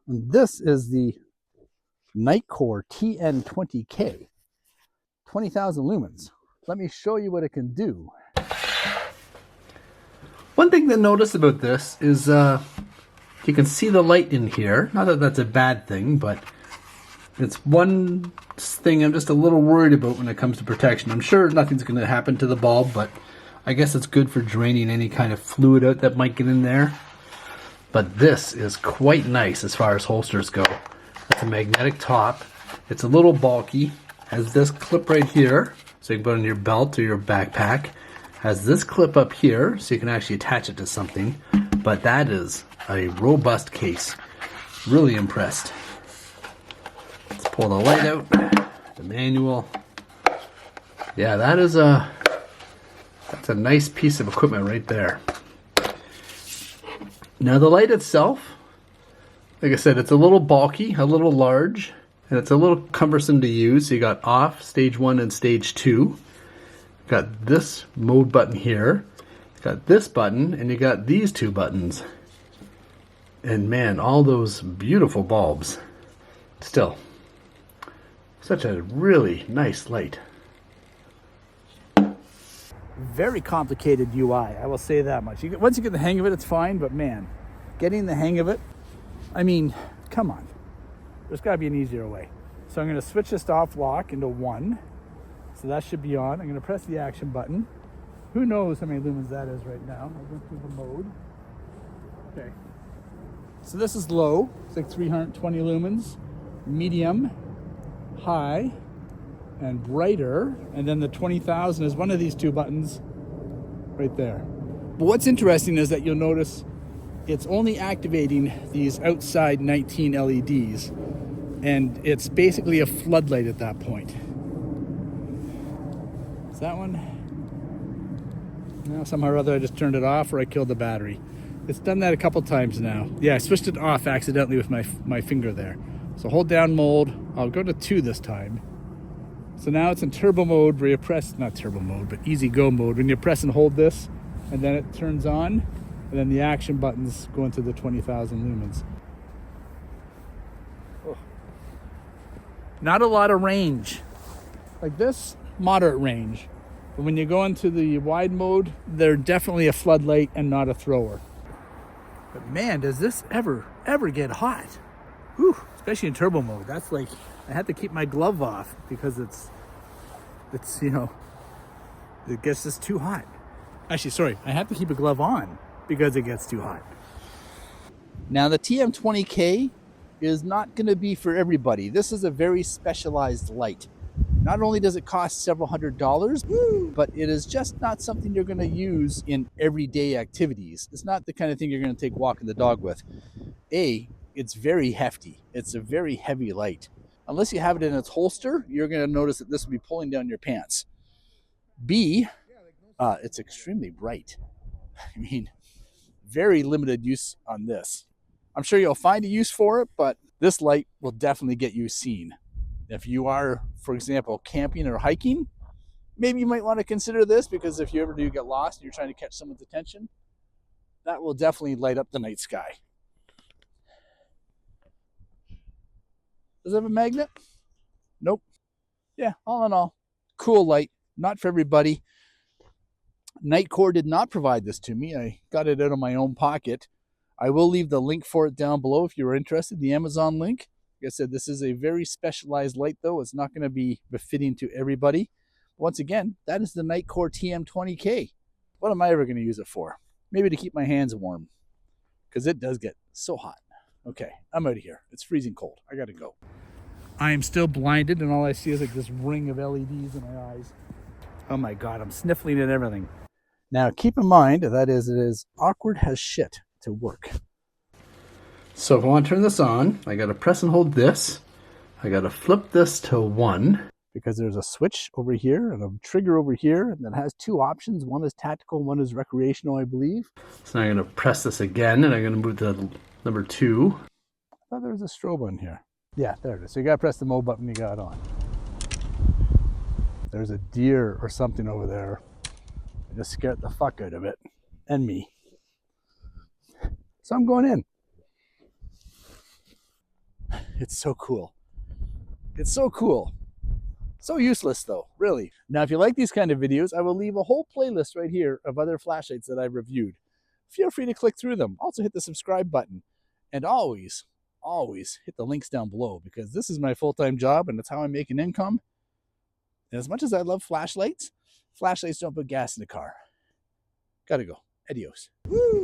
And this is the Nitecore TM20K, 20,000 lumens. Let me show you what it can do. One thing to notice about this is you can see the light in here. Not that that's a bad thing, but it's one thing I'm just a little worried about when it comes to protection. I'm sure nothing's going to happen to the bulb, but I guess it's good for draining any kind of fluid out that might get in there. But this is quite nice as far as holsters go. It's a magnetic top. It's a little bulky. Has this clip right here, so you can put it on your belt or your backpack. Has this clip up here, so you can actually attach it to something. But that is a robust case. Really impressed. Let's pull the light out, the manual. Yeah, that's a nice piece of equipment right there. Now the light itself, like I said, it's a little bulky, a little large, and it's a little cumbersome to use. So you got off, stage 1 and stage 2. Got this mode button here. Got this button, and you got these two buttons. And man, all those beautiful bulbs. Still, such a really nice light. Very complicated UI, I will say that much. Once you get the hang of it, it's fine, but man, getting the hang of it, I mean, come on. There's got to be an easier way. So I'm going to switch this off lock into 1. So that should be on. I'm going to press the action button. Who knows how many lumens that is right now. I'll go through the mode. Okay. So this is low. It's like 320 lumens. Medium, high, and brighter. And then the 20,000 is one of these two buttons right there. But what's interesting is that you'll notice it's only activating these outside 19 LEDs. And it's basically a floodlight at that point. Is that one? No, somehow or other I just turned it off or I killed the battery. It's done that a couple times now. Yeah, I switched it off accidentally with my finger there. So hold down mode. I'll go to 2 this time. So now it's in turbo mode where you press, not turbo mode, but easy go mode. When you press and hold this, and then it turns on, and then the action buttons go into the 20,000 lumens. Oh. Not a lot of range. Like this, moderate range. But when you go into the wide mode, they're definitely a floodlight and not a thrower. But man, does this ever get hot. Whew, especially in turbo mode. That's like, I had to keep my glove off because it's you know, it gets just too hot. Actually, sorry, I have to keep a glove on because it gets too hot. Now the TM20K is not going to be for everybody. This is a very specialized light. Not only does it cost several $100s, but it is just not something you're going to use in everyday activities. It's not the kind of thing you're going to take walking the dog with. It's very hefty. It's a very heavy light. Unless you have it in its holster, you're going to notice that this will be pulling down your pants. B, it's extremely bright. I mean, very limited use on this. I'm sure you'll find a use for it, but this light will definitely get you seen. If you are, for example, camping or hiking, maybe you might want to consider this, because if you ever do get lost and you're trying to catch someone's attention, that will definitely light up the night sky. Does it have a magnet? Nope. Yeah, all in all, cool light. Not for everybody. Nitecore did not provide this to me. I got it out of my own pocket. I will leave the link for it down below if you're interested, the Amazon link. Like I said, this is a very specialized light, though. It's not going to be befitting to everybody. Once again, that is the Nitecore TM20K. What am I ever going to use it for? Maybe to keep my hands warm, because it does get so hot. Okay, I'm out of here. It's freezing cold. I got to go. I am still blinded, and all I see is like this ring of LEDs in my eyes. Oh my God, I'm sniffling at everything. Now, keep in mind that it is awkward as shit to work. So if I want to turn this on, I got to press and hold this. I got to flip this to 1, because there's a switch over here and a trigger over here that has 2 options. One is tactical, one is recreational, I believe. So now I'm going to press this again, and I'm going to move to number 2. I thought there was a strobe on here. Yeah, there it is. So you got to press the mode button, you got it on. There's a deer or something over there. I just scared the fuck out of it and me. So I'm going in. It's so cool. It's so cool. So useless though, really. Now, if you like these kind of videos, I will leave a whole playlist right here of other flashlights that I've reviewed. Feel free to click through them. Also hit the subscribe button. And always hit the links down below, because this is my full-time job and it's how I make an income. And as much as I love flashlights, flashlights don't put gas in the car. Gotta go. Adios. Woo!